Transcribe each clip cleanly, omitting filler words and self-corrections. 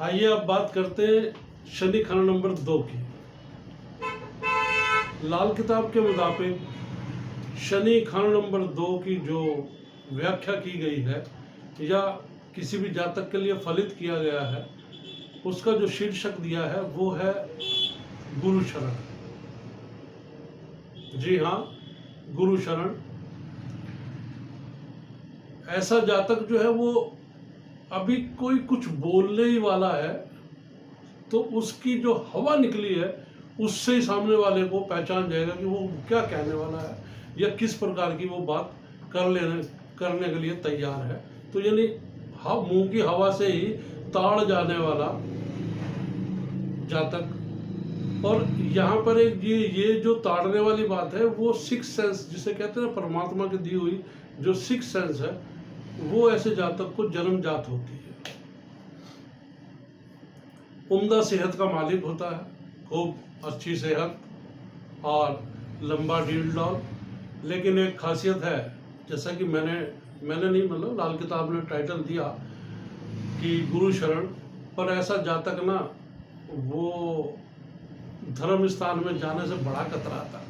आइए अब बात करते हैं शनि खंड नंबर 2 की। लाल किताब के मुताबिक शनि खंड नंबर 2 की जो व्याख्या की गई है या किसी भी जातक के लिए फलित किया गया है, उसका जो शीर्षक दिया है वो है गुरु शरण। जी हाँ, गुरु शरण। ऐसा जातक जो है वो अभी कोई कुछ बोलने ही वाला है तो उसकी जो हवा निकली है उससे ही सामने वाले को पहचान जाएगा कि वो क्या कहने वाला है या किस प्रकार की वो बात करने के लिए तैयार है। तो यानी मुंह की हवा से ही ताड़ जाने वाला जातक। और यहाँ पर एक ये जो ताड़ने वाली बात है वो सिक्स सेंस जिसे कहते हैं, परमात्मा की दी हुई जो सिक्स सेंस है वो ऐसे जातक को जन्मजात होती है। उम्दा सेहत का मालिक होता है, खूब अच्छी सेहत और लंबा डील डॉल। लेकिन एक खासियत है, जैसा कि मैंने नहीं, मतलब लाल किताब ने टाइटल दिया कि गुरु शरण, पर ऐसा जातक ना वो धर्म स्थान में जाने से बड़ा कतराता है,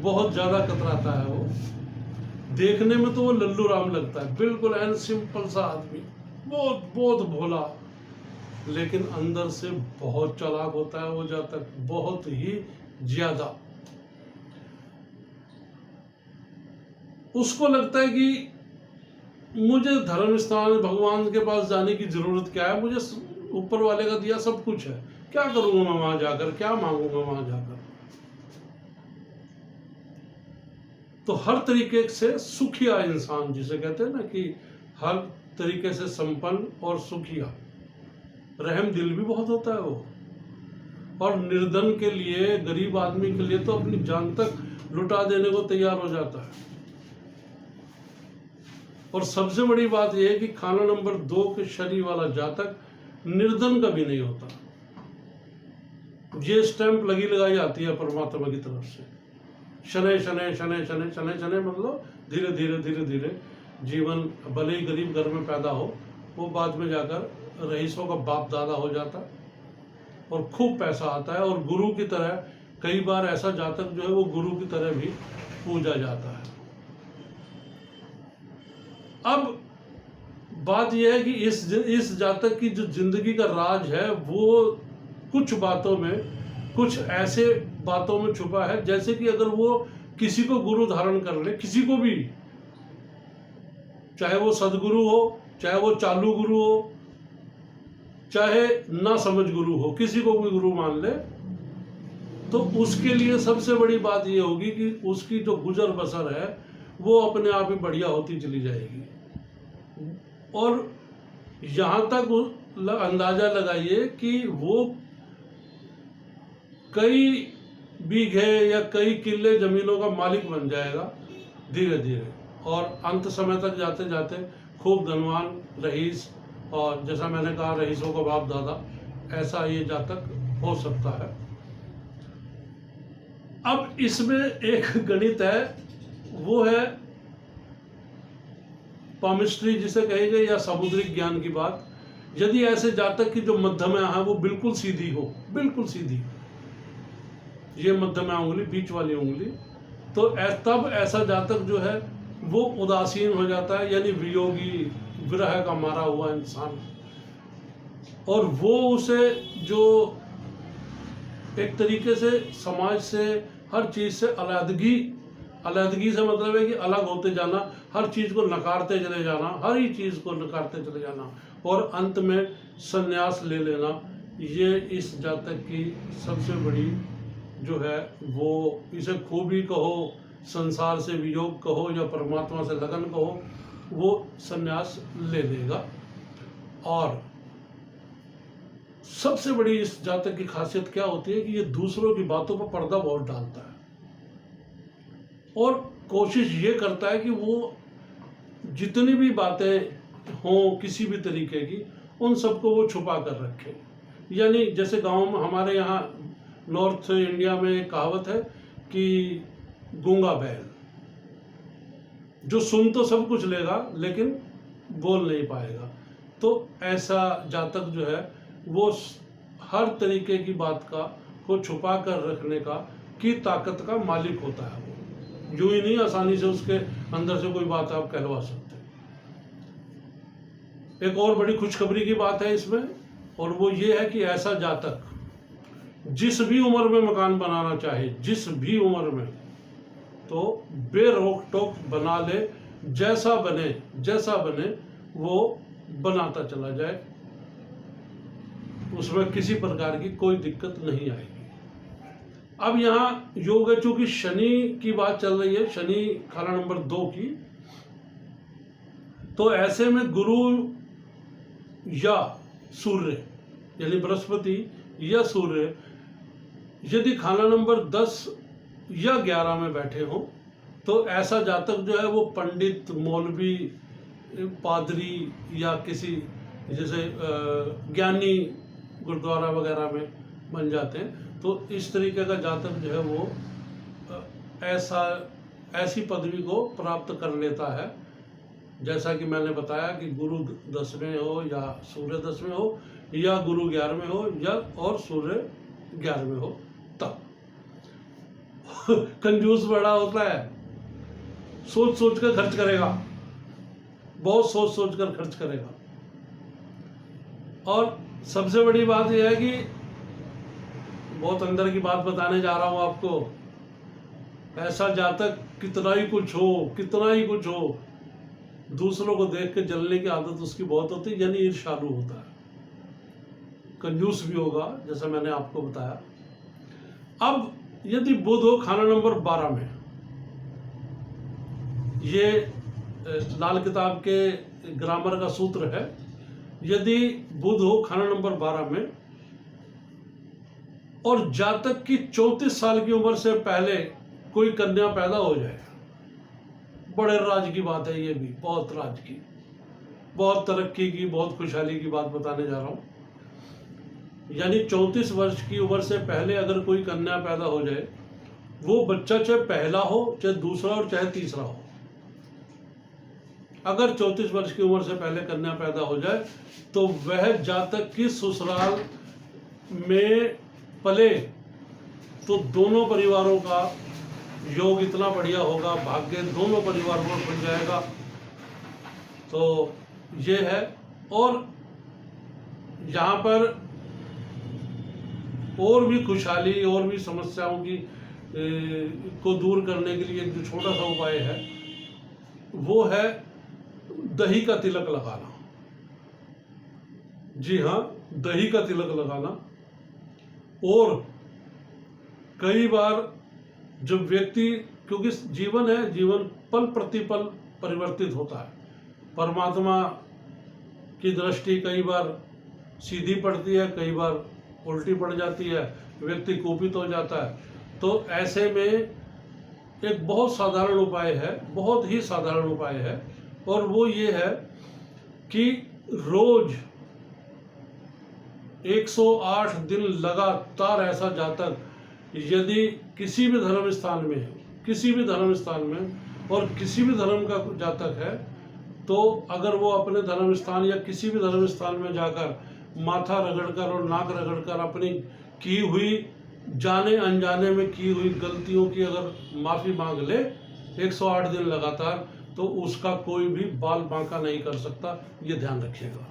बहुत ज़्यादा कतराता है। वो देखने में तो वो लल्लू राम लगता है, बिल्कुल एन सिंपल सा आदमी, बहुत बहुत भोला, लेकिन अंदर से बहुत चालाक होता है वो जातक, बहुत ही ज्यादा। उसको लगता है कि मुझे धर्म स्थान भगवान के पास जाने की जरूरत क्या है, मुझे ऊपर वाले का दिया सब कुछ है, क्या करूंगा मैं वहां जाकर, क्या मांगूंगा वहां जाकर। तो हर तरीके से सुखिया इंसान, जिसे कहते हैं ना कि हर तरीके से संपन्न और सुखिया, रहम दिल भी बहुत होता है वो, और निर्धन के लिए, गरीब आदमी के लिए तो अपनी जान तक लुटा देने को तैयार हो जाता है। और सबसे बड़ी बात यह है कि खाना नंबर 2 के शनि वाला जातक निर्धन कभी नहीं होता। ये स्टैंप लगी लगाई आती है परमात्मा की तरफ से, शनै शनै शनै शनै शनै शनै, मतलब धीरे धीरे धीरे धीरे जीवन, भले ही गरीब घर में पैदा हो, वो बाद में जाकर रईसों का बाप दादा हो जाता और खूब पैसा आता है। और गुरु की तरह, कई बार ऐसा जातक जो है वो गुरु की तरह भी पूजा जाता है। अब बात यह है कि इस जातक की जो जिंदगी का राज है वो कुछ बातों में, कुछ ऐसे बातों में छुपा है, जैसे कि अगर वो किसी को गुरु धारण कर ले, किसी को भी, चाहे वो सदगुरु हो, चाहे वो चालू गुरु हो, चाहे ना समझ गुरु हो, किसी को भी गुरु मान ले, तो उसके लिए सबसे बड़ी बात यह होगी कि उसकी जो गुजर बसर है वो अपने आप ही बढ़िया होती चली जाएगी। और यहां तक अंदाजा लगाइए कि वो कई बीघे या कई किले जमीनों का मालिक बन जाएगा धीरे धीरे, और अंत समय तक जाते जाते खूब धनवान रईस, और जैसा मैंने कहा रईसों का बाप दादा, ऐसा ये जातक हो सकता है। अब इसमें एक गणित है, वो है पामिस्ट्री जिसे कहेंगे, या समुद्रिक ज्ञान की बात। यदि ऐसे जातक की जो मध्यमा है वो बिल्कुल सीधी हो, बिल्कुल सीधी, ये मध्यमा उंगली, बीच वाली उंगली, तो तब ऐसा जातक जो है वो उदासीन हो जाता है, यानी वियोगी, विरह का मारा हुआ इंसान। और वो उसे जो एक तरीके से समाज से, हर चीज से अलग से मतलब है कि अलग होते जाना, हर चीज को नकारते चले जाना, हर ही चीज को नकारते चले जाना, और अंत में संन्यास ले लेना। ये इस जातक की सबसे बड़ी जो है वो, इसे खूबी कहो, संसार से वियोग कहो, या परमात्मा से लगन कहो, वो संन्यास ले लेगा। और सबसे बड़ी इस जातक की खासियत क्या होती है कि ये दूसरों की बातों पर पर्दा बहुत डालता है, और कोशिश ये करता है कि वो जितनी भी बातें हों किसी भी तरीके की, उन सबको वो छुपा कर रखे। यानी जैसे गांव में, हमारे यहाँ नॉर्थ इंडिया में एक कहावत है कि गूंगा बैल, जो सुन तो सब कुछ लेगा लेकिन बोल नहीं पाएगा। तो ऐसा जातक जो है वो हर तरीके की बात को छुपा कर रखने की ताकत का मालिक होता है। वो यूं ही नहीं आसानी से उसके अंदर से कोई बात आप कहलवा सकते। एक और बड़ी खुशखबरी की बात है इसमें, और वो ये है कि ऐसा जातक जिस भी उम्र में मकान बनाना चाहे, जिस भी उम्र में, तो बेरोक टोक बना ले, जैसा बने वो बनाता चला जाए, उसमें किसी प्रकार की कोई दिक्कत नहीं आएगी। अब यहाँ योग है, चूंकि शनि की बात चल रही है, शनि खाना नंबर 2 की, तो ऐसे में गुरु या सूर्य यानी बृहस्पति या सूर्य यदि खाना नंबर 10 या 11 में बैठे हों, तो ऐसा जातक जो है वो पंडित, मौलवी, पादरी या किसी जैसे ज्ञानी गुरुद्वारा वगैरह में बन जाते हैं। तो इस तरीके का जातक जो है वो ऐसी पदवी को प्राप्त कर लेता है, जैसा कि मैंने बताया कि गुरु 10वें हो या सूर्य 10वें हो या गुरु 11वें हो या और सूर्य 11वें हो, तब कंजूस बड़ा होता है, सोच सोच कर खर्च करेगा, बहुत सोच सोच कर खर्च करेगा। और सबसे बड़ी बात यह है कि बहुत अंदर की बात बताने जा रहा हूं आपको, ऐसा जातक कितना ही कुछ हो, दूसरों को देख के जलने की आदत उसकी बहुत होती है, यानी ईर्ष्यालु होता है, कंजूस भी होगा, जैसा मैंने आपको बताया। अब यदि बुध हो खाना नंबर 12 में, ये लाल किताब के ग्रामर का सूत्र है, यदि बुध हो खाना नंबर 12 में और जातक की 34 साल की उम्र से पहले कोई कन्या पैदा हो जाए, बड़े राज की बात है, ये भी बहुत राज की, बहुत तरक्की की, बहुत खुशहाली की बात बताने जा रहा हूं। यानी 34 वर्ष की उम्र से पहले अगर कोई कन्या पैदा हो जाए, वो बच्चा चाहे पहला हो, चाहे दूसरा और चाहे तीसरा हो, अगर 34 वर्ष की उम्र से पहले कन्या पैदा हो जाए तो वह जातक की ससुराल में पले तो दोनों परिवारों का योग इतना बढ़िया होगा, भाग्य दोनों परिवारों को खुल जाएगा। तो ये है। और यहाँ पर और भी खुशहाली और भी समस्याओं की को दूर करने के लिए एक जो छोटा सा उपाय है वो है दही का तिलक लगाना। जी हाँ, दही का तिलक लगाना। और कई बार जब व्यक्ति, क्योंकि जीवन है, जीवन पल प्रतिपल परिवर्तित होता है, परमात्मा की दृष्टि कई बार सीधी पड़ती है, कई बार उल्टी पड़ जाती है, व्यक्ति कुपित हो जाता है। तो ऐसे में एक बहुत साधारण उपाय है, बहुत ही साधारण उपाय है, और वो ये है कि रोज 108 दिन लगातार ऐसा जातक यदि किसी भी धर्म स्थान में है, किसी भी धर्म स्थान में और किसी भी धर्म का जातक है, तो अगर वो अपने धर्म स्थान या किसी भी धर्म स्थान में जाकर माथा रगड़कर और नाक रगड़कर अपनी की हुई, जाने अनजाने में की हुई गलतियों की अगर माफ़ी मांग ले 108 दिन लगातार, तो उसका कोई भी बाल बांका नहीं कर सकता, ये ध्यान रखिएगा।